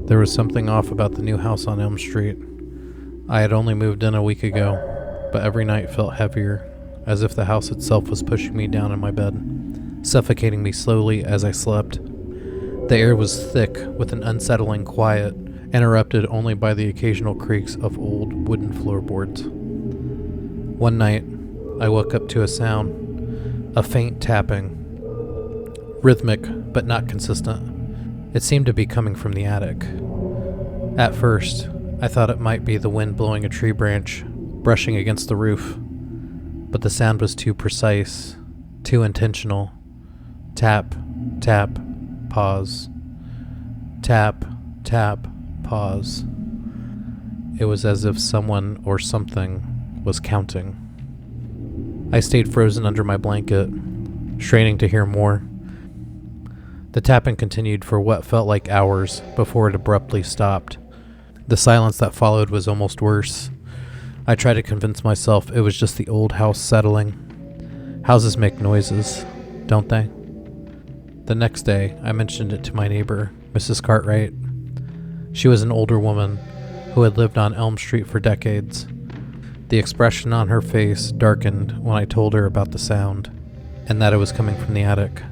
There was something off about the new house on Elm Street. I had only moved in a week ago, but every night felt heavier, as if the house itself was pushing me down in my bed, suffocating me slowly as I slept. The air was thick with an unsettling quiet, interrupted only by the occasional creaks of old wooden floorboards. One night, I woke up to a sound, a faint tapping, rhythmic but not consistent. It seemed to be coming from the attic. At first, I thought it might be the wind blowing a tree branch, brushing against the roof, but the sound was too precise, too intentional. Tap, tap, pause. Tap, tap, pause. It was as if someone or something was counting. I stayed frozen under my blanket, straining to hear more. The tapping continued for what felt like hours before it abruptly stopped. The silence that followed was almost worse. I tried to convince myself it was just the old house settling. Houses make noises, don't they? The next day, I mentioned it to my neighbor, Mrs. Cartwright. She was an older woman who had lived on Elm Street for decades. The expression on her face darkened when I told her about the sound, and that it was coming from the attic.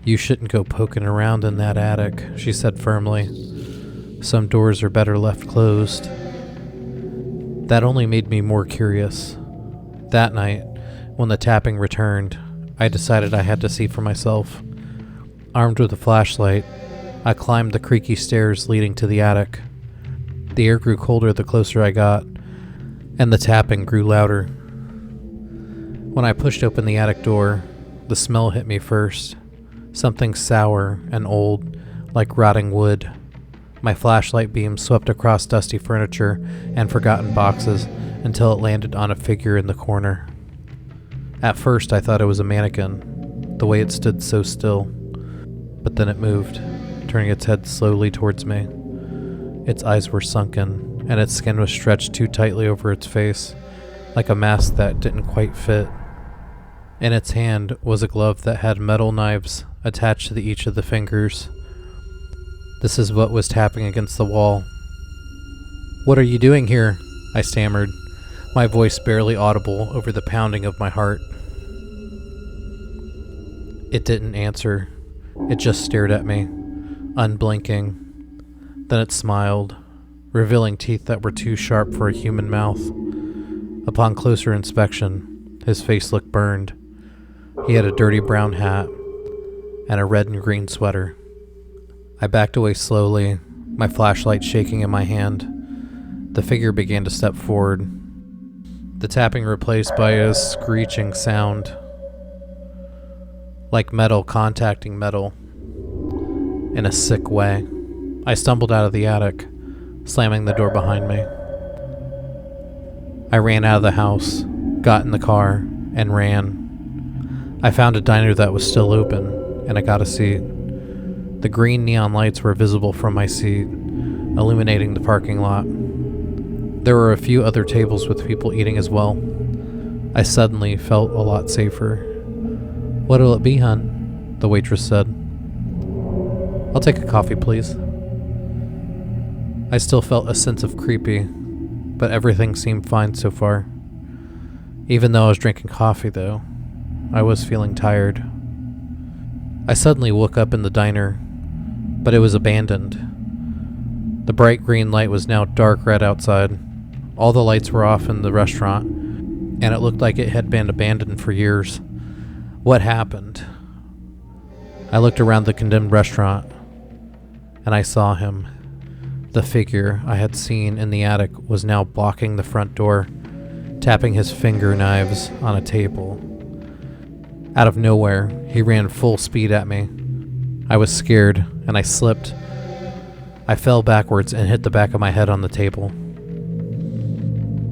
"You shouldn't go poking around in that attic," she said firmly. "Some doors are better left closed." That only made me more curious. That night, when the tapping returned, I decided I had to see for myself. Armed with a flashlight, I climbed the creaky stairs leading to the attic. The air grew colder the closer I got, and the tapping grew louder. When I pushed open the attic door, the smell hit me first. Something sour and old, like rotting wood. My flashlight beam swept across dusty furniture and forgotten boxes until it landed on a figure in the corner. At first I thought it was a mannequin, the way it stood so still. But then it moved, turning its head slowly towards me. Its eyes were sunken, and its skin was stretched too tightly over its face, like a mask that didn't quite fit. In its hand was a glove that had metal knives attached to each of the fingers. This is what was tapping against the wall. "What are you doing here?" I stammered, my voice barely audible over the pounding of my heart. It didn't answer. It just stared at me, unblinking. Then it smiled, revealing teeth that were too sharp for a human mouth. Upon closer inspection, his face looked burned. He had a dirty brown hat and a red and green sweater. I backed away slowly, my flashlight shaking in my hand. The figure began to step forward, the tapping replaced by a screeching sound, like metal contacting metal, in a sick way. I stumbled out of the attic, slamming the door behind me. I ran out of the house, got in the car, and ran. I found a diner that was still open, and I got a seat. The green neon lights were visible from my seat, illuminating the parking lot. There were a few other tables with people eating as well. I suddenly felt a lot safer. "What'll it be, hun?" the waitress said. "I'll take a coffee, please." I still felt a sense of creepy, but everything seemed fine so far. Even though I was drinking coffee, though, I was feeling tired. I suddenly woke up in the diner, but it was abandoned. The bright green light was now dark red outside. All the lights were off in the restaurant, and it looked like it had been abandoned for years. What happened? I looked around the condemned restaurant, and I saw him. The figure I had seen in the attic was now blocking the front door, tapping his finger knives on a table. Out of nowhere, he ran full speed at me. I was scared, and I slipped. I fell backwards and hit the back of my head on the table.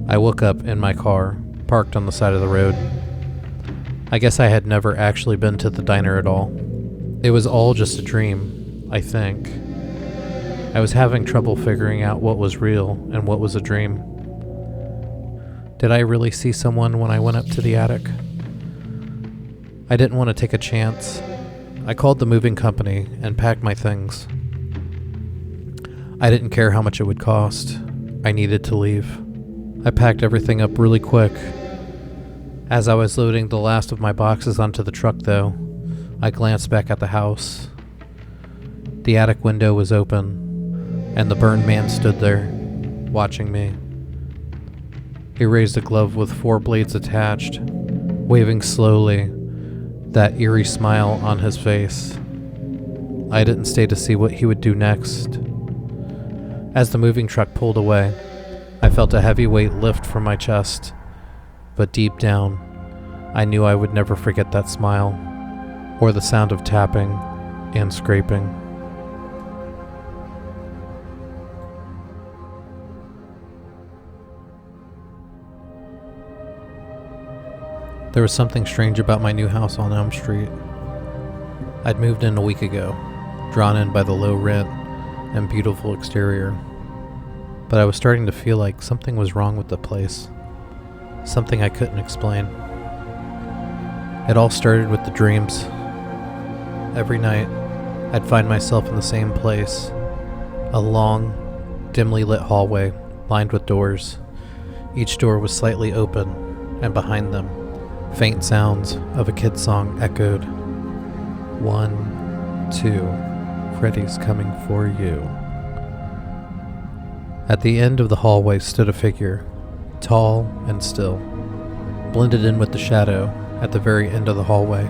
I woke up in my car, parked on the side of the road. I guess I had never actually been to the diner at all. It was all just a dream, I think. I was having trouble figuring out what was real and what was a dream. Did I really see someone when I went up to the attic? I didn't want to take a chance. I called the moving company and packed my things. I didn't care how much it would cost. I needed to leave. I packed everything up really quick. As I was loading the last of my boxes onto the truck, though, I glanced back at the house. The attic window was open, and the burned man stood there, watching me. He raised a glove with 4 blades attached, waving slowly, that eerie smile on his face. I didn't stay to see what he would do next. As the moving truck pulled away, I felt a heavy weight lift from my chest, but deep down, I knew I would never forget that smile, or the sound of tapping and scraping. There was something strange about my new house on Elm Street. I'd moved in a week ago, drawn in by the low rent and beautiful exterior. But I was starting to feel like something was wrong with the place. Something I couldn't explain. It all started with the dreams. Every night, I'd find myself in the same place. A long, dimly lit hallway lined with doors. Each door was slightly open, and behind them, faint sounds of a kid's song echoed. 1, 2, Freddy's coming for you. At the end of the hallway stood a figure, tall and still, blended in with the shadow at the very end of the hallway.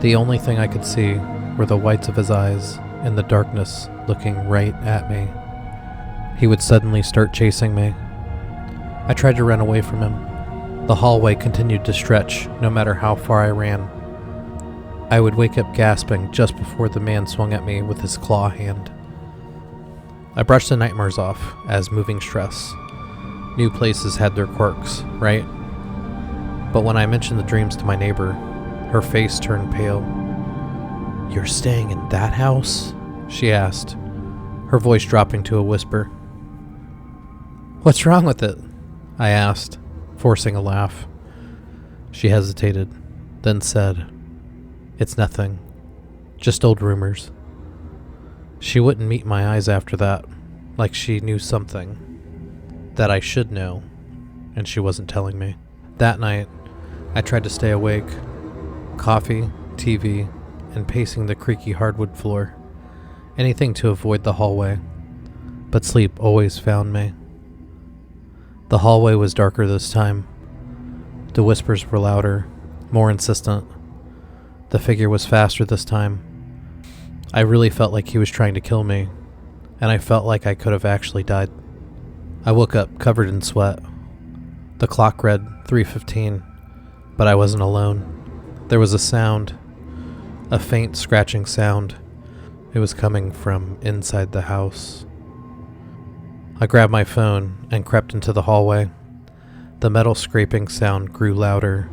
The only thing I could see were the whites of his eyes in the darkness looking right at me. He would suddenly start chasing me. I tried to run away from him. The hallway continued to stretch no matter how far I ran. I would wake up gasping just before the man swung at me with his claw hand. I brushed the nightmares off as moving stress. New places had their quirks, right? But when I mentioned the dreams to my neighbor, her face turned pale. "You're staying in that house?" she asked, her voice dropping to a whisper. "What's wrong with it?" I asked, forcing a laugh. She hesitated, then said, "It's nothing. Just old rumors." She wouldn't meet my eyes after that, like she knew something that I should know, and she wasn't telling me. That night, I tried to stay awake. Coffee, TV, and pacing the creaky hardwood floor. Anything to avoid the hallway. But sleep always found me. The hallway was darker this time. The whispers were louder, more insistent. The figure was faster this time. I really felt like he was trying to kill me, and I felt like I could have actually died. I woke up covered in sweat. The clock read 3:15, but I wasn't alone. There was a sound, a faint scratching sound. It was coming from inside the house. I grabbed my phone and crept into the hallway. The metal scraping sound grew louder,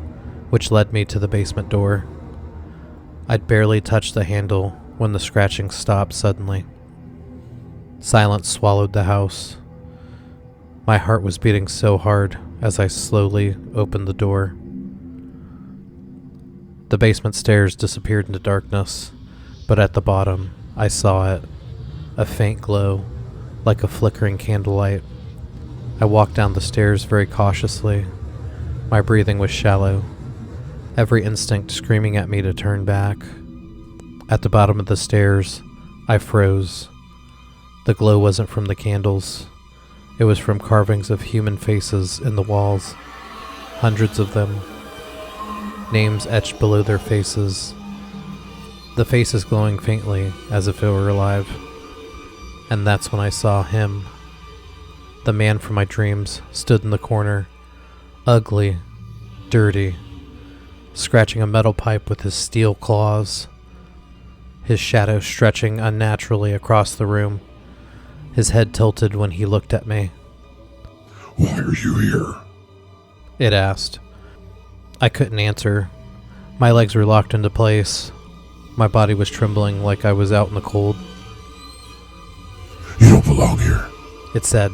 which led me to the basement door. I'd barely touched the handle when the scratching stopped suddenly. Silence swallowed the house. My heart was beating so hard as I slowly opened the door. The basement stairs disappeared into darkness, but at the bottom, I saw it, a faint glow, like a flickering candlelight. I walked down the stairs very cautiously. My breathing was shallow, every instinct screaming at me to turn back. At the bottom of the stairs, I froze. The glow wasn't from the candles. It was from carvings of human faces in the walls, hundreds of them. Names etched below their faces. The faces glowing faintly as if it were alive. And that's when I saw him. The man from my dreams stood in the corner, ugly, dirty, scratching a metal pipe with his steel claws. His shadow stretching unnaturally across the room. His head tilted when he looked at me. "Why are you here?" It asked. I couldn't answer. My legs were locked into place. My body was trembling like I was out in the cold. "You don't belong here. It said.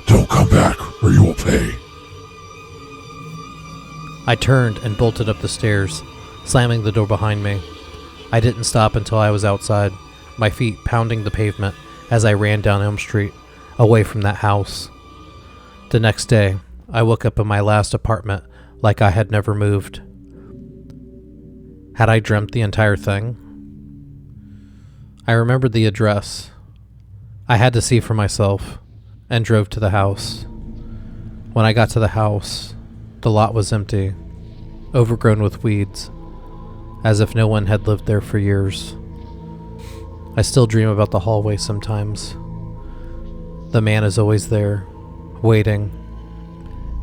Don't come back or you will pay." I turned and bolted up the stairs, slamming the door behind me. I didn't stop until I was outside, my feet pounding the pavement as I ran down Elm Street, away from that house. The next day, I woke up in my last apartment like I had never moved. Had I dreamt the entire thing? I remembered the address. I had to see for myself, and drove to the house. When I got to the house, the lot was empty, overgrown with weeds, as if no one had lived there for years. I still dream about the hallway sometimes. The man is always there, waiting,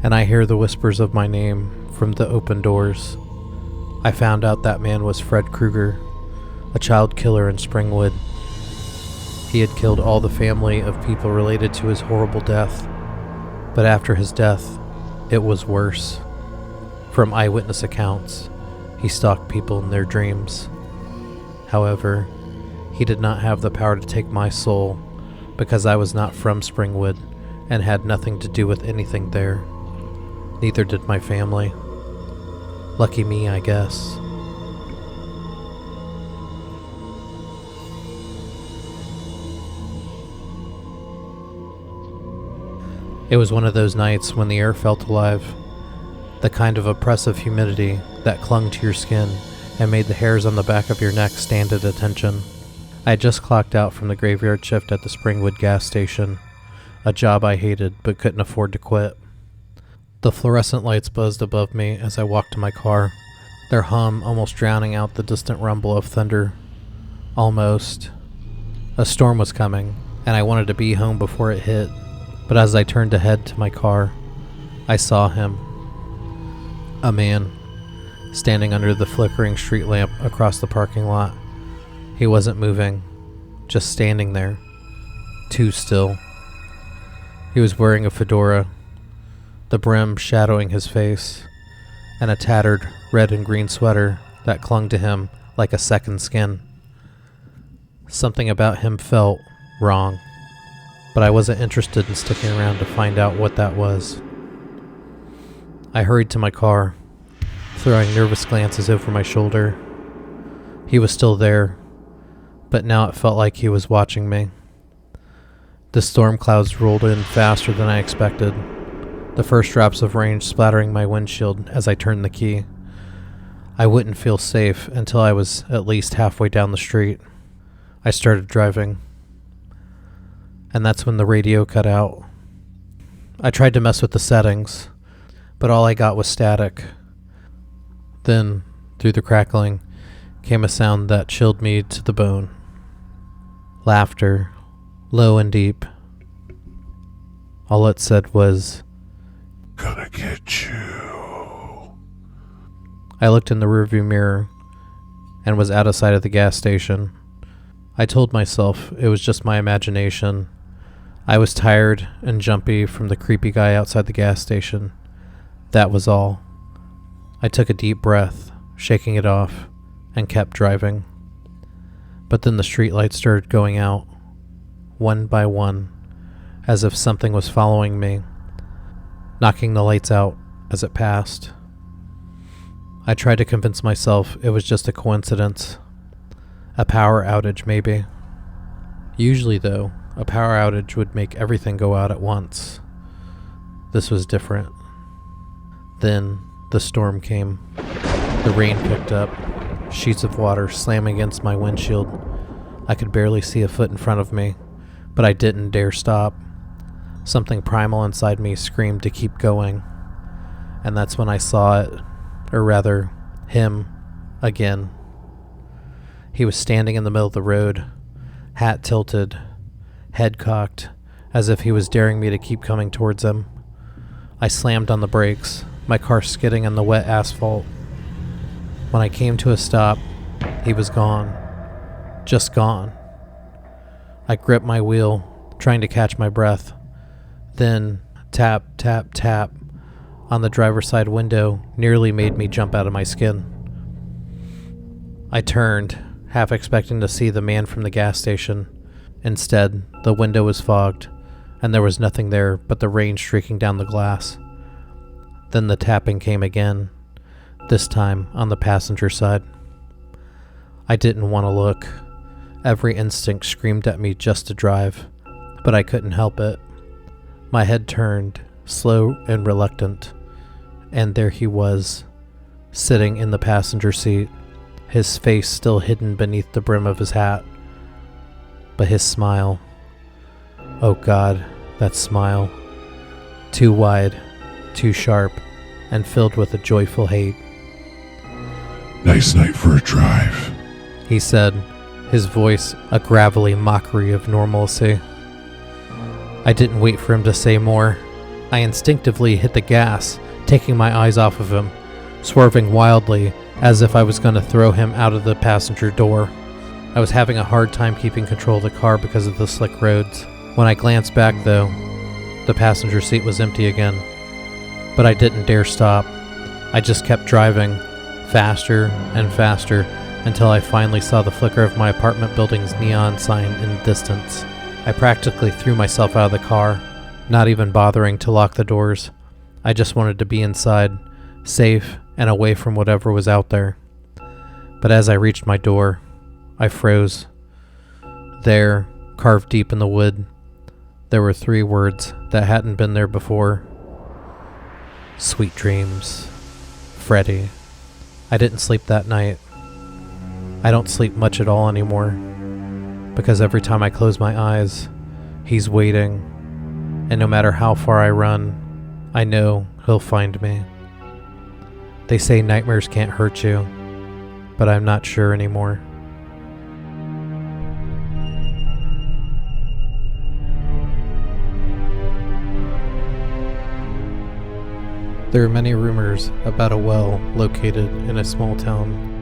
and I hear the whispers of my name from the open doors. I found out that man was Fred Krueger, a child killer in Springwood. He had killed all the family of people related to his horrible death, but after his death, it was worse. From eyewitness accounts, he stalked people in their dreams. However, he did not have the power to take my soul because I was not from Springwood and had nothing to do with anything there. Neither did my family. Lucky me, I guess. It was one of those nights when the air felt alive, the kind of oppressive humidity that clung to your skin and made the hairs on the back of your neck stand at attention. I had just clocked out from the graveyard shift at the Springwood gas station, a job I hated but couldn't afford to quit. The fluorescent lights buzzed above me as I walked to my car, their hum almost drowning out the distant rumble of thunder. Almost. A storm was coming, and I wanted to be home before it hit, but as I turned to head to my car, I saw him. A man, standing under the flickering street lamp across the parking lot. He wasn't moving, just standing there, too still. He was wearing a fedora, the brim shadowing his face, and a tattered red and green sweater that clung to him like a second skin. Something about him felt wrong, but I wasn't interested in sticking around to find out what that was. I hurried to my car, throwing nervous glances over my shoulder. He was still there, but now it felt like he was watching me. The storm clouds rolled in faster than I expected, the first drops of rain splattering my windshield as I turned the key. I wouldn't feel safe until I was at least halfway down the street. I started driving, and that's when the radio cut out. I tried to mess with the settings, but all I got was static. Then, through the crackling, came a sound that chilled me to the bone. Laughter, low and deep. All it said was, "Gonna get you." I looked in the rearview mirror and was out of sight of the gas station. I told myself it was just my imagination. I was tired and jumpy from the creepy guy outside the gas station. That was all. I took a deep breath, shaking it off, and kept driving. But then the streetlights started going out, one by one, as if something was following me, knocking the lights out as it passed. I tried to convince myself it was just a coincidence. A power outage, maybe. Usually, though, a power outage would make everything go out at once. This was different. Then, the storm came. The rain picked up, sheets of water slamming against my windshield. I could barely see a foot in front of me, but I didn't dare stop. Something primal inside me screamed to keep going. And that's when I saw it, or rather, him, again. He was standing in the middle of the road, hat tilted, head cocked, as if he was daring me to keep coming towards him. I slammed on the brakes, my car skidding on the wet asphalt. When I came to a stop, he was gone. Just gone. I gripped my wheel, trying to catch my breath. Then, tap, tap, tap on the driver's side window nearly made me jump out of my skin. I turned, half expecting to see the man from the gas station. Instead, the window was fogged, and there was nothing there but the rain streaking down the glass. Then the tapping came again, this time on the passenger side. I didn't want to look, Every instinct screamed at me just to drive, but I couldn't help it. My head turned, slow and reluctant, and there he was, sitting in the passenger seat, his face still hidden beneath the brim of his hat. But his smile, oh God, that smile, too wide, too sharp, and filled with a joyful hate. Nice night for a drive, he said, his voice a gravelly mockery of normalcy. I didn't wait for him to say more. I instinctively hit the gas, taking my eyes off of him, swerving wildly as if I was going to throw him out of the passenger door. I was having a hard time keeping control of the car because of the slick roads. When I glanced back, though, the passenger seat was empty again. But I didn't dare stop. I just kept driving, faster and faster, until I finally saw the flicker of my apartment building's neon sign in the distance. I practically threw myself out of the car, not even bothering to lock the doors. I just wanted to be inside, safe and away from whatever was out there. But as I reached my door, I froze. There, carved deep in the wood, there were 3 words that hadn't been there before. Sweet dreams, Freddy. I didn't sleep that night. I don't sleep much at all anymore, because every time I close my eyes, he's waiting, and no matter how far I run, I know he'll find me. They say nightmares can't hurt you, but I'm not sure anymore. There are many rumors about a well located in a small town.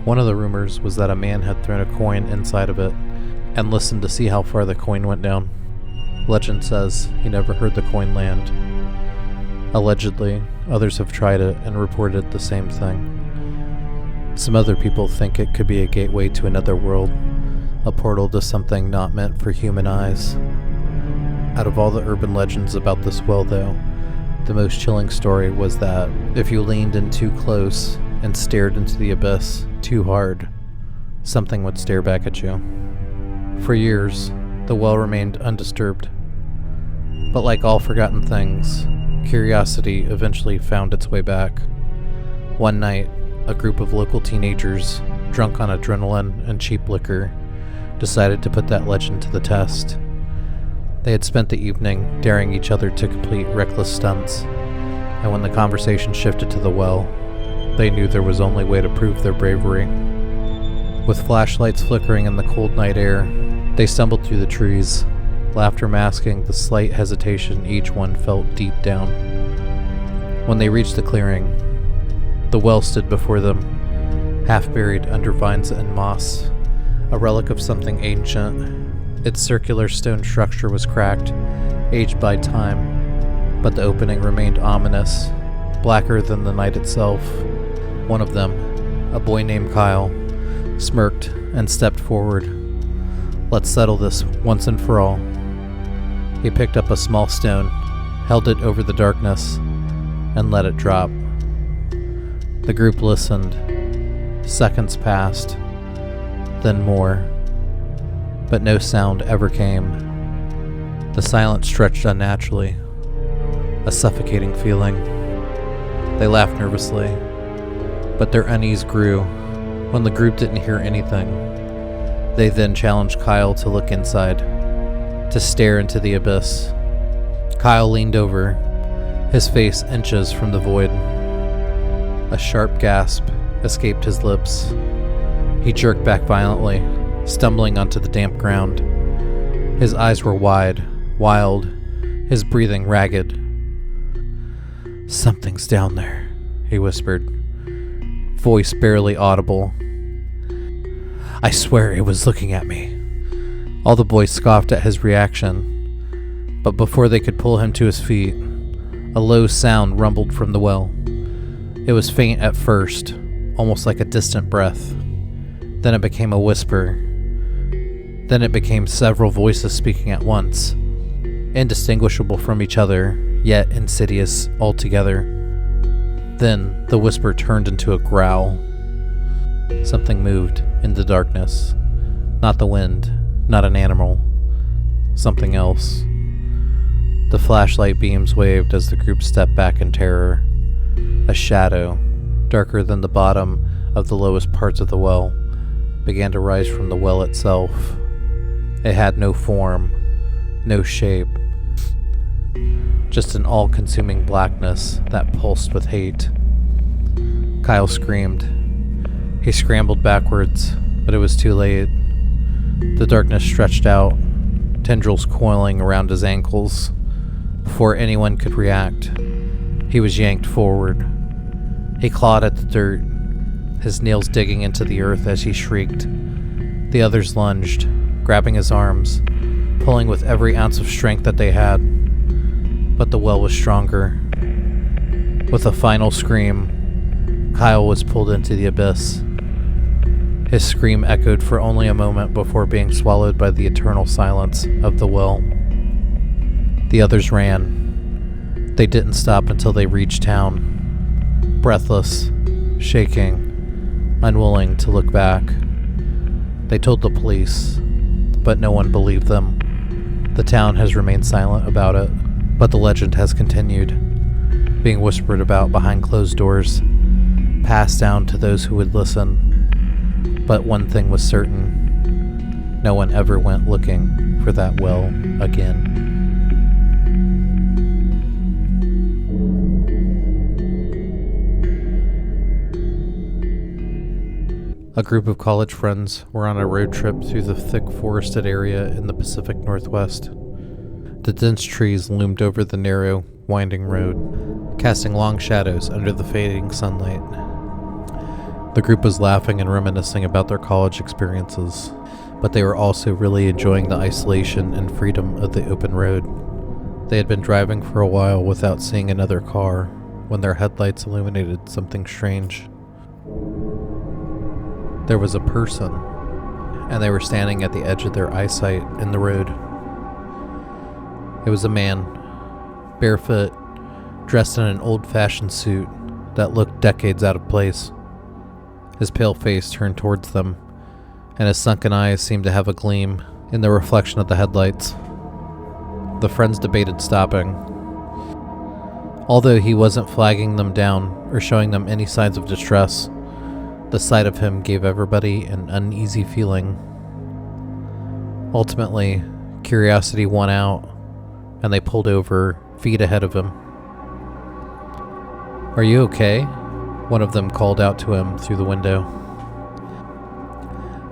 One of the rumors was that a man had thrown a coin inside of it and listened to see how far the coin went down. Legend says he never heard the coin land. Allegedly, others have tried it and reported the same thing. Some other people think it could be a gateway to another world, a portal to something not meant for human eyes. Out of all the urban legends about this well, though, the most chilling story was that if you leaned in too close and stared into the abyss too hard, something would stare back at you. For years, the well remained undisturbed. But like all forgotten things, curiosity eventually found its way back. One night, a group of local teenagers, drunk on adrenaline and cheap liquor, decided to put that legend to the test. They had spent the evening daring each other to complete reckless stunts, and when the conversation shifted to the well, they knew there was only way to prove their bravery. With flashlights flickering in the cold night air, they stumbled through the trees, laughter masking the slight hesitation each one felt deep down. When they reached the clearing, the well stood before them, half buried under vines and moss, a relic of something ancient. Its circular stone structure was cracked, aged by time, but the opening remained ominous, blacker than the night itself. One of them, a boy named Kyle, smirked and stepped forward. Let's settle this once and for all. He picked up a small stone, held it over the darkness, and let it drop. The group listened. Seconds passed, then more, but no sound ever came. The silence stretched unnaturally, a suffocating feeling. They laughed nervously, but their unease grew when the group didn't hear anything. They then challenged Kyle to look inside, to stare into the abyss. Kyle leaned over, his face inches from the void. A sharp gasp escaped his lips. He jerked back violently, stumbling onto the damp ground. His eyes were wide, wild, his breathing ragged. "Something's down there," he whispered, voice barely audible. "I swear it was looking at me." All the boys scoffed at his reaction, but before they could pull him to his feet, a low sound rumbled from the well. It was faint at first, almost like a distant breath. Then it became a whisper. Then it became several voices speaking at once, indistinguishable from each other, yet insidious altogether. Then the whisper turned into a growl. Something moved in the darkness, Not the wind, not an animal, something else. The flashlight beams waved as the group stepped back in terror. A shadow, darker than the bottom of the lowest parts of the well, began to rise from the well itself. It had no form, no shape, just an all-consuming blackness that pulsed with hate. Kyle screamed. He scrambled backwards, but it was too late. The darkness stretched out, tendrils coiling around his ankles. Before anyone could react, he was yanked forward. He clawed at the dirt, his nails digging into the earth as he shrieked. The others lunged, grabbing his arms, pulling with every ounce of strength that they had. But the well was stronger. With a final scream, Kyle was pulled into the abyss. His scream echoed for only a moment before being swallowed by the eternal silence of the well. The others ran. They didn't stop until they reached town. Breathless, shaking, unwilling to look back. They told the police, but no one believed them. The town has remained silent about it, but the legend has continued, being whispered about behind closed doors, passed down to those who would listen. But one thing was certain, no one ever went looking for that well again. A group of college friends were on a road trip through the thick forested area in the Pacific Northwest. The dense trees loomed over the narrow, winding road, casting long shadows under the fading sunlight. The group was laughing and reminiscing about their college experiences, but they were also really enjoying the isolation and freedom of the open road. They had been driving for a while without seeing another car when their headlights illuminated something strange. There was a person, and they were standing at the edge of their eyesight in the road. It was a man, barefoot, dressed in an old-fashioned suit that looked decades out of place. His pale face turned towards them, and his sunken eyes seemed to have a gleam in the reflection of the headlights. The friends debated stopping. Although he wasn't flagging them down or showing them any signs of distress, the sight of him gave everybody an uneasy feeling. Ultimately, curiosity won out, and they pulled over, feet ahead of him. "Are you okay?" one of them called out to him through the window.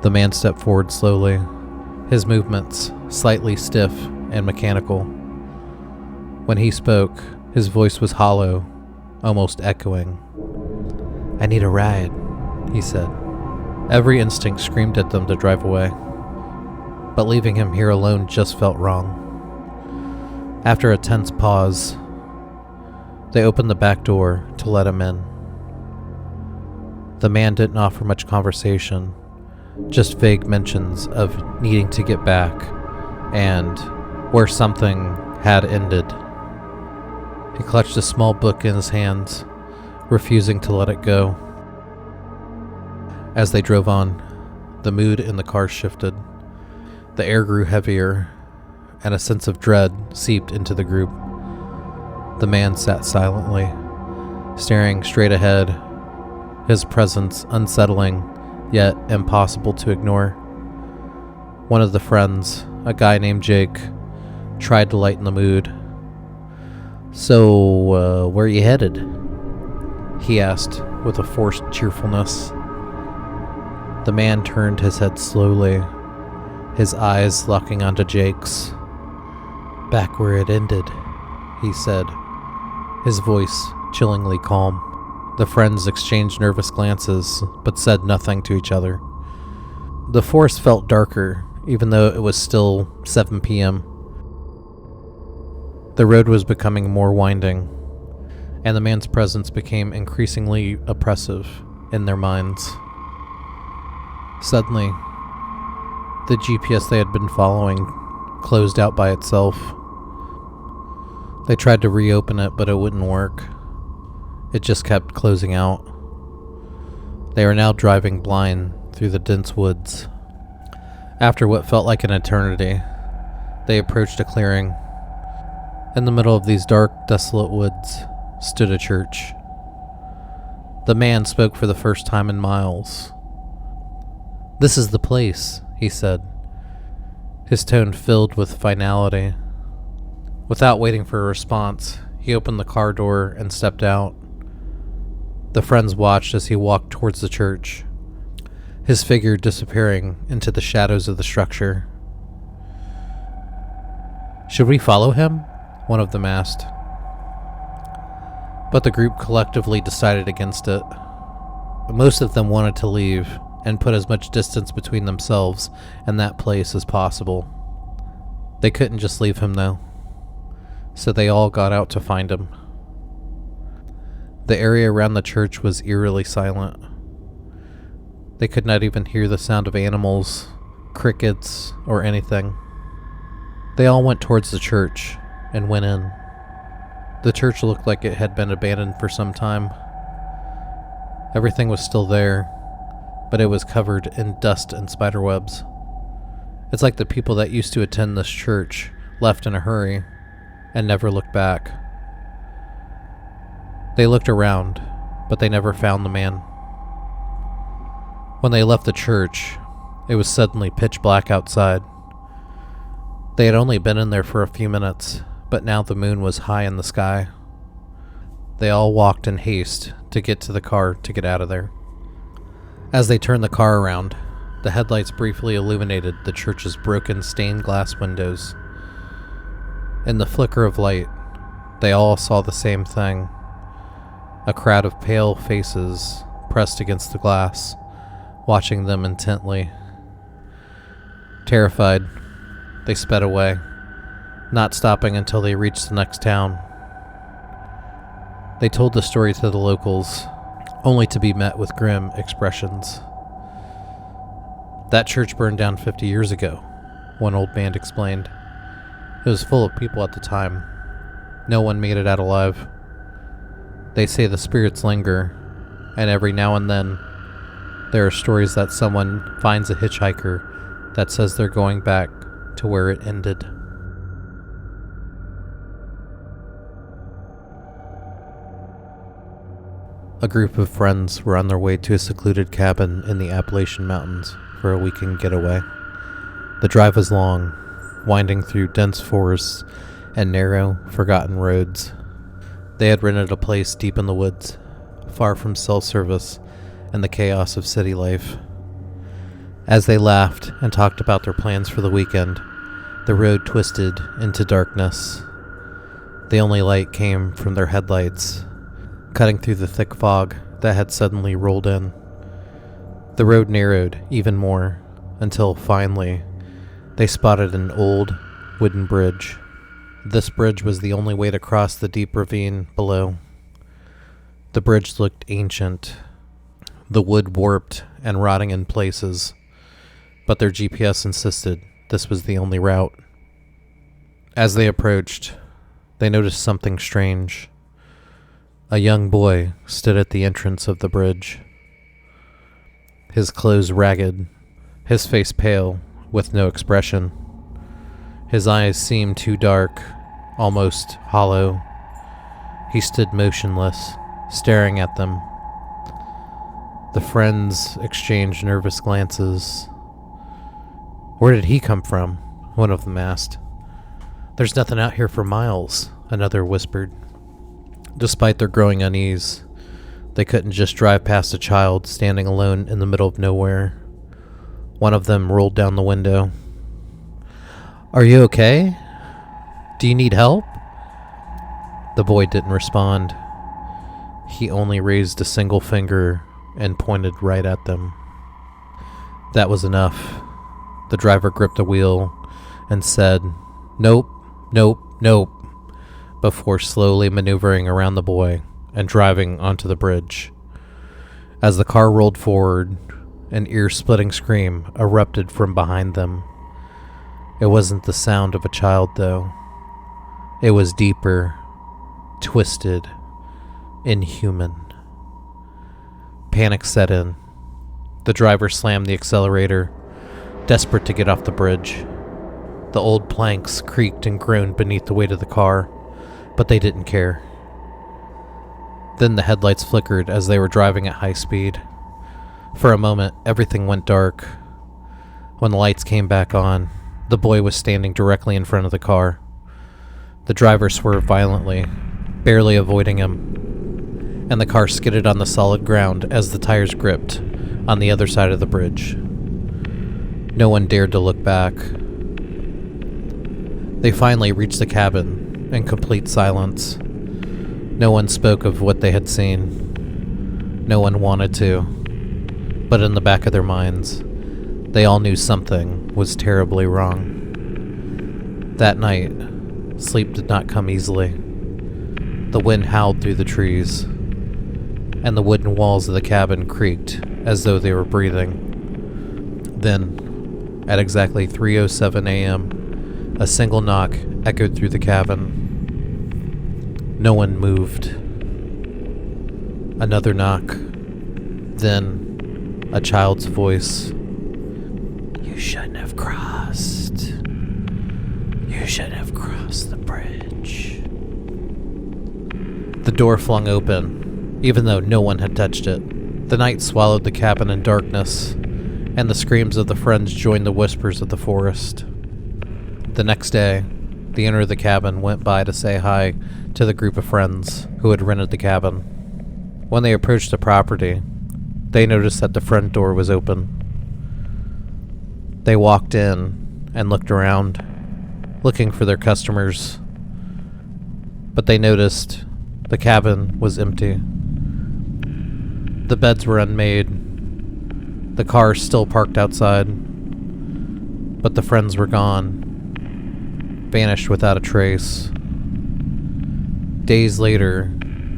The man stepped forward slowly, his movements slightly stiff and mechanical. When he spoke, his voice was hollow, almost echoing. "I need a ride," he said. Every instinct screamed at them to drive away, but leaving him here alone just felt wrong. After a tense pause, they opened the back door to let him in. The man didn't offer much conversation, just vague mentions of needing to get back and where something had ended. He clutched a small book in his hands, refusing to let it go. As they drove on, the mood in the car shifted. The air grew heavier, and a sense of dread seeped into the group. The man sat silently, staring straight ahead, his presence unsettling, yet impossible to ignore. One of the friends, a guy named Jake, tried to lighten the mood. "So, where are you headed?" he asked with a forced cheerfulness. The man turned his head slowly, his eyes locking onto Jake's. "Back where it ended," he said, his voice chillingly calm. The friends exchanged nervous glances, but said nothing to each other. The forest felt darker, even though it was still 7 p.m. The road was becoming more winding, and the man's presence became increasingly oppressive in their minds. Suddenly, the GPS they had been following closed out by itself. They tried to reopen it, but it wouldn't work. It just kept closing out. They were now driving blind through the dense woods. After what felt like an eternity, they approached a clearing. In the middle of these dark, desolate woods stood a church. The man spoke for the first time in miles. "This is the place," he said, his tone filled with finality. Without waiting for a response, he opened the car door and stepped out. The friends watched as he walked towards the church, his figure disappearing into the shadows of the structure. "Should we follow him?" one of them asked. But the group collectively decided against it. Most of them wanted to leave and put as much distance between themselves and that place as possible. They couldn't just leave him though, so they all got out to find him. The area around the church was eerily silent. They could not even hear the sound of animals, crickets, or anything. They all went towards the church and went in. The church looked like it had been abandoned for some time. Everything was still there, but it was covered in dust and spiderwebs. It's like the people that used to attend this church left in a hurry and never looked back. They looked around, but they never found the man. When they left the church, it was suddenly pitch black outside. They had only been in there for a few minutes, but now the moon was high in the sky. They all walked in haste to get to the car to get out of there. As they turned the car around, the headlights briefly illuminated the church's broken stained glass windows. In the flicker of light, they all saw the same thing. A crowd of pale faces pressed against the glass, watching them intently. Terrified, they sped away, not stopping until they reached the next town. They told the story to the locals, only to be met with grim expressions. "That church burned down 50 years ago," one old man explained. "It was full of people at the time. No one made it out alive. They say the spirits linger, and every now and then, there are stories that someone finds a hitchhiker that says they're going back to where it ended." A group of friends were on their way to a secluded cabin in the Appalachian Mountains for a weekend getaway. The drive was long, winding through dense forests and narrow, forgotten roads. They had rented a place deep in the woods, far from cell service and the chaos of city life. As they laughed and talked about their plans for the weekend, the road twisted into darkness. The only light came from their headlights, cutting through the thick fog that had suddenly rolled in. The road narrowed even more, until finally, they spotted an old wooden bridge. This bridge was the only way to cross the deep ravine below. The bridge looked ancient, the wood warped and rotting in places, but their GPS insisted this was the only route. As they approached, they noticed something strange. A young boy stood at the entrance of the bridge, his clothes ragged, his face pale, with no expression. His eyes seemed too dark, almost hollow. He stood motionless, staring at them. The friends exchanged nervous glances. "Where did he come from?" one of them asked. "There's nothing out here for miles," another whispered. Despite their growing unease, they couldn't just drive past a child standing alone in the middle of nowhere. One of them rolled down the window. "Are you okay? Do you need help?" The boy didn't respond. He only raised a single finger and pointed right at them. That was enough. The driver gripped the wheel and said, "Nope, nope, nope," before slowly maneuvering around the boy and driving onto the bridge. As the car rolled forward, an ear-splitting scream erupted from behind them. It wasn't the sound of a child, though. It was deeper, twisted, inhuman. Panic set in. The driver slammed the accelerator, desperate to get off the bridge. The old planks creaked and groaned beneath the weight of the car, but they didn't care. Then the headlights flickered as they were driving at high speed. For a moment, everything went dark. When the lights came back on, the boy was standing directly in front of the car. The driver swerved violently, barely avoiding him, and the car skidded on the solid ground as the tires gripped on the other side of the bridge. No one dared to look back. They finally reached the cabin in complete silence. No one spoke of what they had seen. No one wanted to. But in the back of their minds, they all knew something was terribly wrong. That night, sleep did not come easily. The wind howled through the trees, and the wooden walls of the cabin creaked as though they were breathing. Then, at exactly 3:07 a.m., a single knock echoed through the cabin. No one moved. Another knock. Then, a child's voice. "You shouldn't have crossed. You shouldn't have crossed the bridge." The door flung open, even though no one had touched it. The night swallowed the cabin in darkness, and the screams of the friends joined the whispers of the forest. The next day, the owner of the cabin went by to say hi to the group of friends who had rented the cabin. When they approached the property, they noticed that the front door was open. They walked in and looked around, looking for their customers, but they noticed the cabin was empty. The beds were unmade, the car still parked outside, but the friends were gone, vanished without a trace. Days later,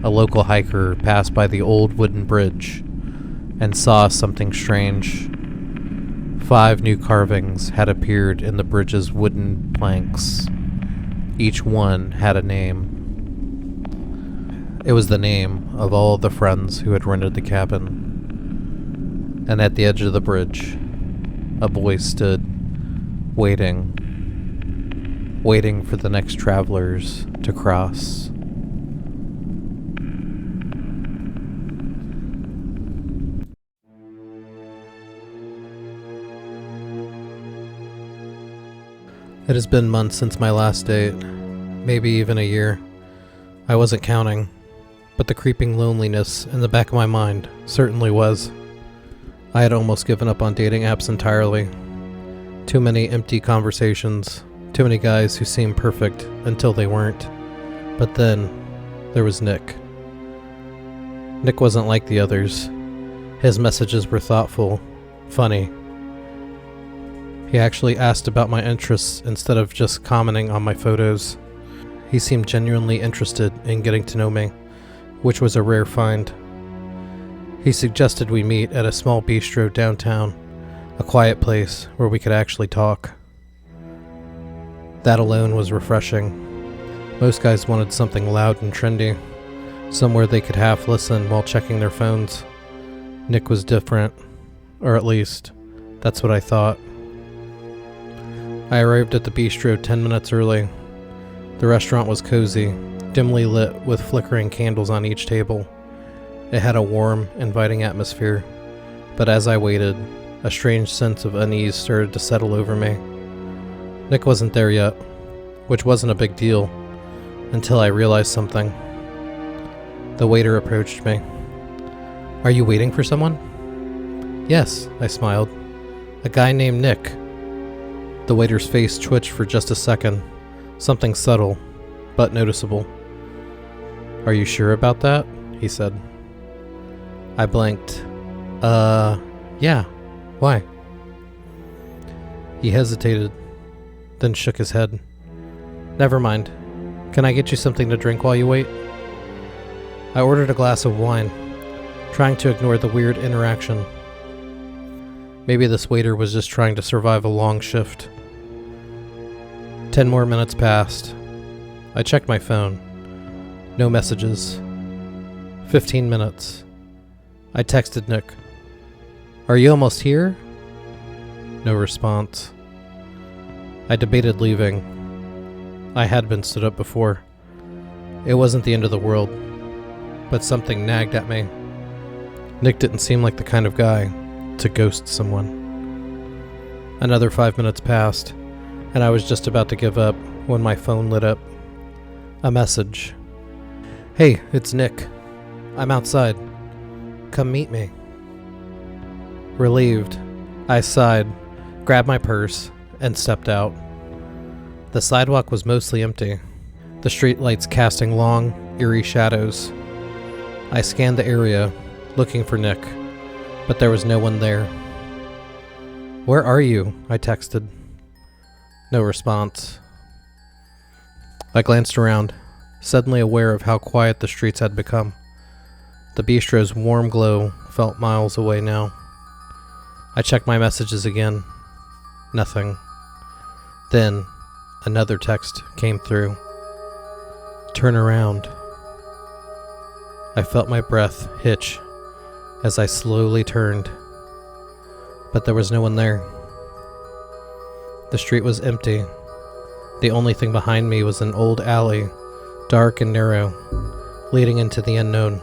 a local hiker passed by the old wooden bridge and saw something strange. 5 new carvings had appeared in the bridge's wooden planks. Each one had a name. It was the name of all of the friends who had rented the cabin. And at the edge of the bridge, a boy stood, waiting for the next travelers to cross. It has been months since my last date, maybe even a year. I wasn't counting, but the creeping loneliness in the back of my mind certainly was. I had almost given up on dating apps entirely. Too many empty conversations, too many guys who seemed perfect until they weren't. But then, there was Nick. Nick wasn't like the others. His messages were thoughtful, funny. He actually asked about my interests instead of just commenting on my photos. He seemed genuinely interested in getting to know me, which was a rare find. He suggested we meet at a small bistro downtown, a quiet place where we could actually talk. That alone was refreshing. Most guys wanted something loud and trendy, somewhere they could half listen while checking their phones. Nick was different, or at least, that's what I thought. I arrived at the bistro 10 minutes early. The restaurant was cozy, dimly lit with flickering candles on each table. It had a warm, inviting atmosphere, but as I waited, a strange sense of unease started to settle over me. Nick wasn't there yet, which wasn't a big deal, until I realized something. The waiter approached me. "Are you waiting for someone?" "Yes," I smiled. "A guy named Nick." The waiter's face twitched for just a second, something subtle, but noticeable. "Are you sure about that?" he said. I blinked. Yeah, why?" He hesitated, then shook his head. "Never mind. Can I get you something to drink while you wait?" I ordered a glass of wine, trying to ignore the weird interaction. Maybe this waiter was just trying to survive a long shift. 10 more minutes passed. I checked my phone. No messages. 15 minutes. I texted Nick. "Are you almost here?" No response. I debated leaving. I had been stood up before. It wasn't the end of the world, but something nagged at me. Nick didn't seem like the kind of guy to ghost someone. Another 5 minutes passed, and I was just about to give up when my phone lit up. A message. "Hey, it's Nick. I'm outside. Come meet me." Relieved, I sighed, grabbed my purse, and stepped out. The sidewalk was mostly empty, the streetlights casting long, eerie shadows. I scanned the area, looking for Nick, but there was no one there. "Where are you?" I texted. No response. I glanced around, suddenly aware of how quiet the streets had become. The bistro's warm glow felt miles away now. I checked my messages again. Nothing. Then, another text came through. "Turn around." I felt my breath hitch as I slowly turned, but there was no one there. The street was empty. The only thing behind me was an old alley, dark and narrow, leading into the unknown.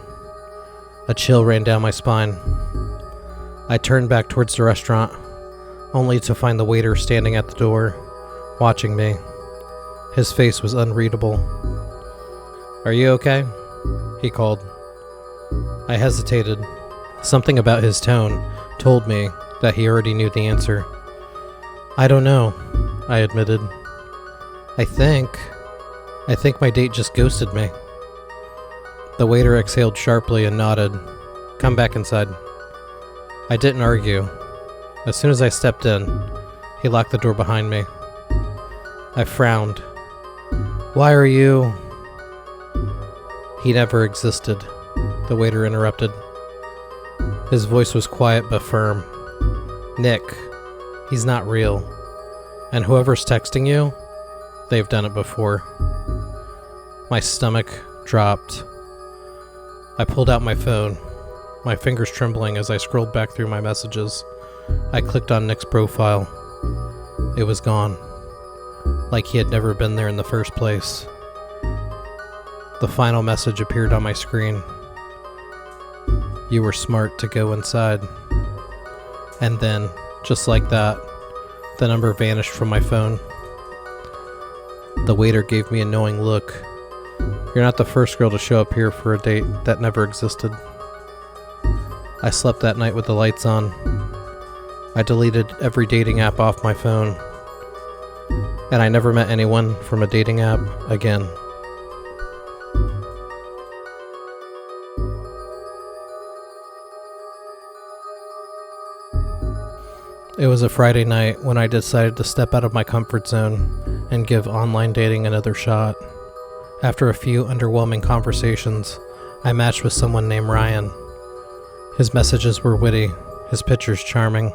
A chill ran down my spine. I turned back towards the restaurant, only to find the waiter standing at the door, watching me. His face was unreadable. "Are you okay?" he called. I hesitated. Something about his tone told me that he already knew the answer. "I don't know," I admitted. I think my date just ghosted me." The waiter exhaled sharply and nodded. "Come back inside." I didn't argue. As soon as I stepped in, he locked the door behind me. I frowned. "Why are you—" "He never existed," the waiter interrupted. His voice was quiet but firm. "Nick, he's not real. And whoever's texting you, they've done it before." My stomach dropped. I pulled out my phone, my fingers trembling as I scrolled back through my messages. I clicked on Nick's profile. It was gone, like he had never been there in the first place. The final message appeared on my screen. "You were smart to go inside." And then, just like that, the number vanished from my phone. The waiter gave me a knowing look. "You're not the first girl to show up here for a date that never existed." I slept that night with the lights on. I deleted every dating app off my phone. And I never met anyone from a dating app again. It was a Friday night when I decided to step out of my comfort zone and give online dating another shot. After a few underwhelming conversations, I matched with someone named Ryan. His messages were witty, his pictures charming.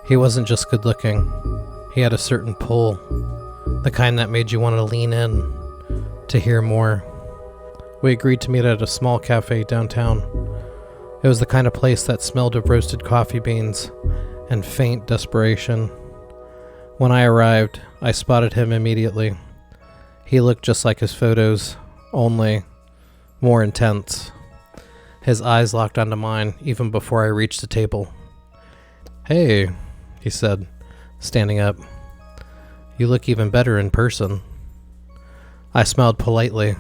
He wasn't just good looking. He had a certain pull, the kind that made you want to lean in to hear more. We agreed to meet at a small cafe downtown. It was the kind of place that smelled of roasted coffee beans and faint desperation. When I arrived, I spotted him immediately. He looked just like his photos, only more intense. His eyes locked onto mine even before I reached the table. "Hey," he said, standing up. "You look even better in person." I smiled politely,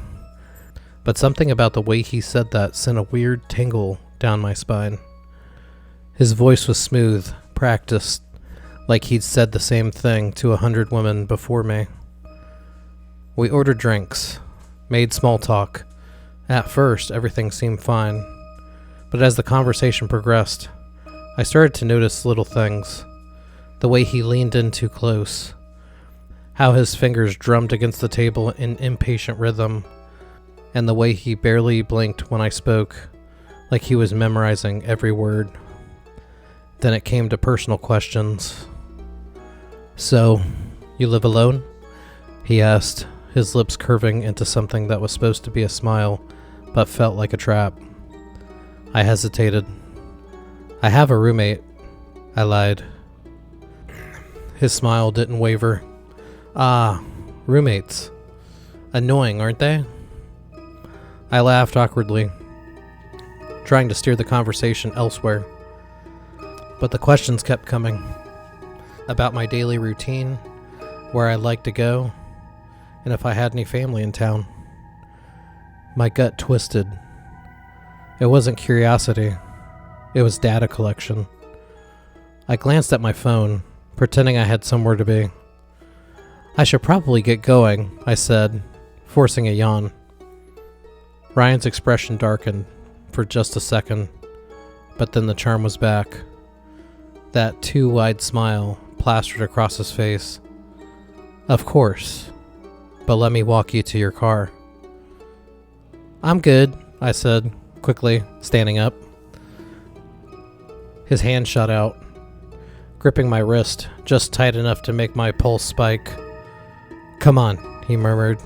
but something about the way he said that sent a weird tingle down my spine. His voice was smooth, practiced, like he'd said the same thing to 100 women before me. We ordered drinks, made small talk. At first, everything seemed fine, but as the conversation progressed, I started to notice little things. The way he leaned in too close, how his fingers drummed against the table in impatient rhythm, and the way he barely blinked when I spoke, like he was memorizing every word. Then it came to personal questions. "So, you live alone?" he asked, his lips curving into something that was supposed to be a smile, but felt like a trap. I hesitated. "I have a roommate," I lied. His smile didn't waver. Ah, roommates. Annoying, aren't they? I laughed awkwardly, trying to steer the conversation elsewhere. But the questions kept coming. About my daily routine, where I like to go, and if I had any family in town. My gut twisted. It wasn't curiosity. It was data collection. I glanced at my phone, pretending I had somewhere to be. I should probably get going, I said, forcing a yawn. Ryan's expression darkened for just a second, but then the charm was back. That too wide smile plastered across his face. Of course, but let me walk you to your car. I'm good, I said, quickly, standing up. His hand shot out, gripping my wrist just tight enough to make my pulse spike. Come on, he murmured.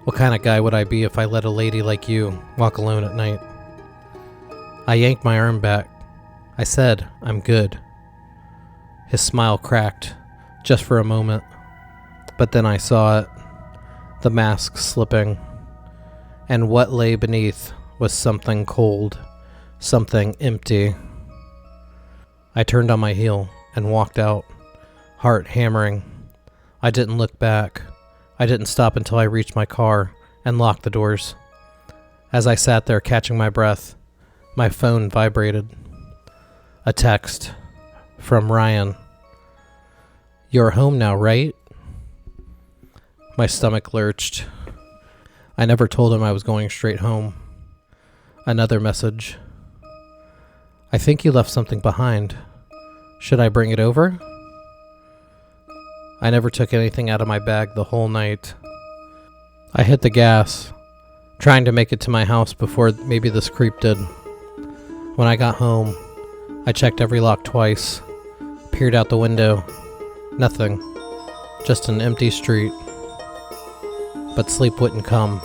What kind of guy would I be if I let a lady like you walk alone at night? I yanked my arm back. I said, I'm good. His smile cracked, just for a moment, but then I saw it, the mask slipping, and what lay beneath was something cold, something empty. I turned on my heel and walked out, heart hammering. I didn't look back. I didn't stop until I reached my car and locked the doors. As I sat there catching my breath, my phone vibrated. A text from Ryan. You're home now, right? My stomach lurched. I never told him I was going straight home. Another message. I think you left something behind. Should I bring it over? I never took anything out of my bag the whole night. I hit the gas, trying to make it to my house before maybe this creep did. When I got home, I checked every lock twice, peered out the window. Nothing. Just an empty street. But sleep wouldn't come.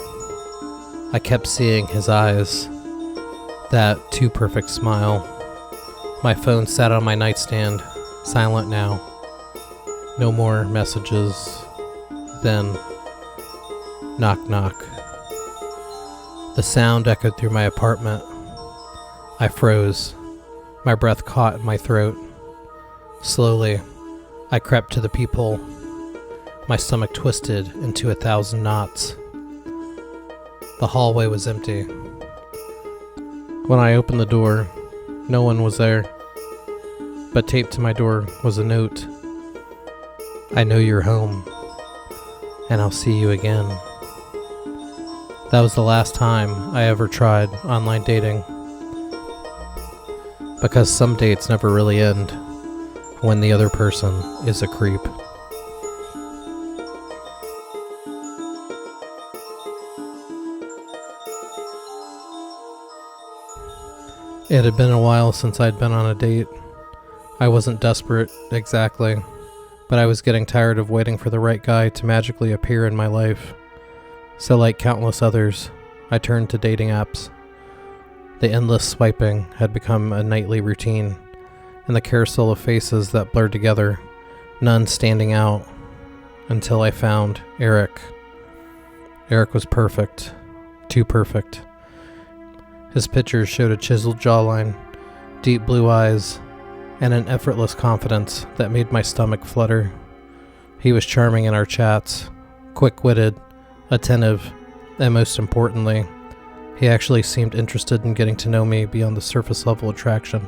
I kept seeing his eyes. That too perfect smile. My phone sat on my nightstand, silent now. No more messages. Then, knock knock. The sound echoed through my apartment. I froze. My breath caught in my throat. Slowly, I crept to the peephole. My stomach twisted into 1,000 knots. The hallway was empty. When I opened the door, no one was there. But taped to my door was a note. I know you're home, and I'll see you again. That was the last time I ever tried online dating. Because some dates never really end when the other person is a creep. It had been a while since I'd been on a date. I wasn't desperate, exactly, but I was getting tired of waiting for the right guy to magically appear in my life. So like countless others, I turned to dating apps. The endless swiping had become a nightly routine, and the carousel of faces that blurred together, none standing out, until I found Eric. Eric was perfect. Too perfect. His pictures showed a chiseled jawline, deep blue eyes, and an effortless confidence that made my stomach flutter. He was charming in our chats, quick-witted, attentive, and most importantly, he actually seemed interested in getting to know me beyond the surface-level attraction.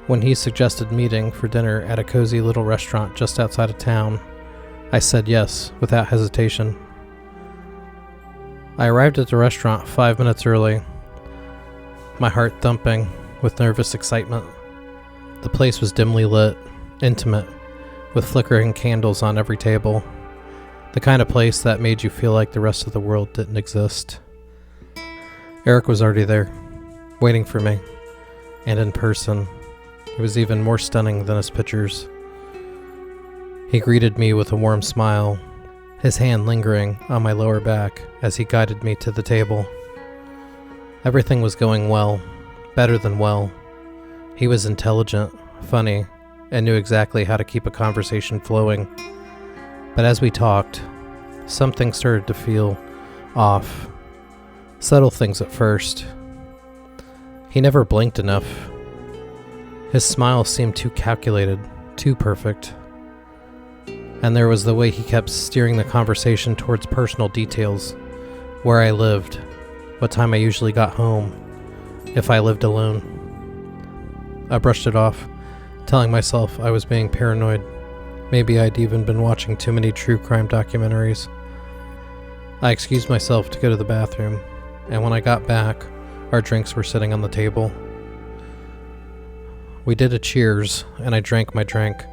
When he suggested meeting for dinner at a cozy little restaurant just outside of town, I said yes without hesitation. I arrived at the restaurant 5 minutes early, my heart thumping with nervous excitement. The place was dimly lit, intimate, with flickering candles on every table. The kind of place that made you feel like the rest of the world didn't exist. Eric was already there, waiting for me, and in person, he was even more stunning than his pictures. He greeted me with a warm smile, his hand lingering on my lower back as he guided me to the table. Everything was going well, better than well. He was intelligent, funny, and knew exactly how to keep a conversation flowing. But as we talked, something started to feel off. Subtle things at first. He never blinked enough. His smile seemed too calculated, too perfect. And there was the way he kept steering the conversation towards personal details. Where I lived, what time I usually got home, if I lived alone. I brushed it off, telling myself I was being paranoid. Maybe I'd even been watching too many true crime documentaries. I excused myself to go to the bathroom, and when I got back, our drinks were sitting on the table. We did a cheers, and I drank my drink.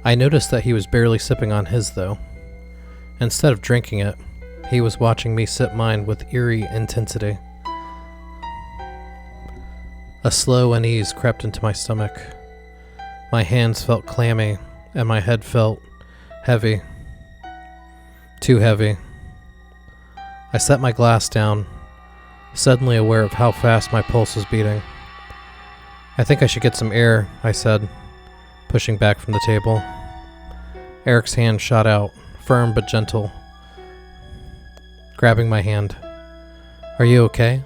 I noticed that he was barely sipping on his, though. Instead of drinking it, he was watching me sip mine with eerie intensity. A slow unease crept into my stomach. My hands felt clammy, and my head felt heavy. Too heavy. I set my glass down, suddenly aware of how fast my pulse was beating. I think I should get some air, I said, pushing back from the table. Eric's hand shot out, firm but gentle, grabbing my hand. "Are you okay?"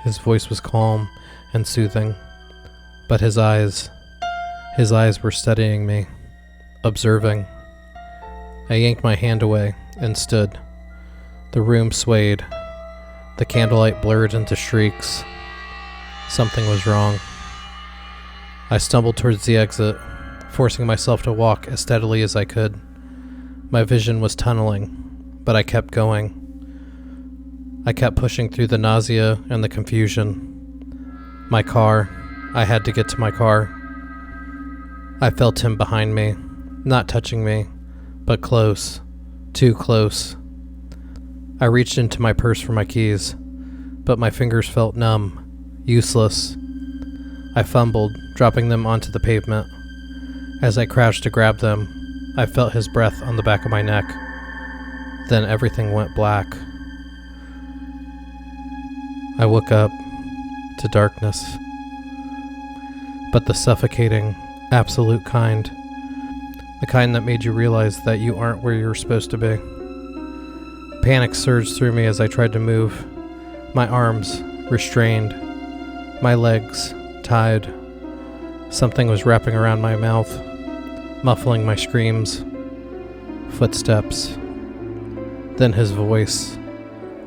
His voice was calm and soothing, but his eyes were studying me, observing. I yanked my hand away and stood. The room swayed. The candlelight blurred into streaks. Something was wrong. I stumbled towards the exit, forcing myself to walk as steadily as I could. My vision was tunneling, but I kept going. I kept pushing through the nausea and the confusion. My car. I had to get to my car. I felt him behind me, not touching me, but close, too close. I reached into my purse for my keys, but my fingers felt numb, useless. I fumbled, dropping them onto the pavement. As I crouched to grab them, I felt his breath on the back of my neck. Then everything went black. I woke up to darkness, but the suffocating, absolute kind. The kind that made you realize that you aren't where you're supposed to be. Panic surged through me as I tried to move, my arms restrained, my legs tied. Something was wrapping around my mouth, muffling my screams. Footsteps. Then his voice,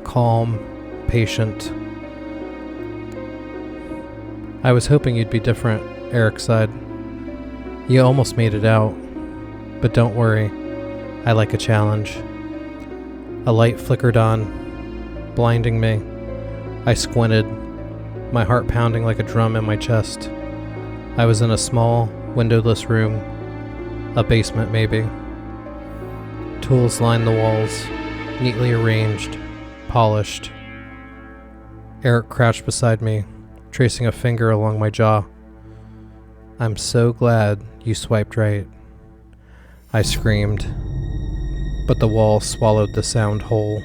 calm, patient. "I was hoping you'd be different," Eric sighed. "You almost made it out, but don't worry, I like a challenge." A light flickered on, blinding me. I squinted, my heart pounding like a drum in my chest. I was in a small, windowless room, a basement maybe. Tools lined the walls, neatly arranged, polished. Eric crouched beside me, tracing a finger along my jaw. "I'm so glad you swiped right," I screamed, but the wall swallowed the sound whole.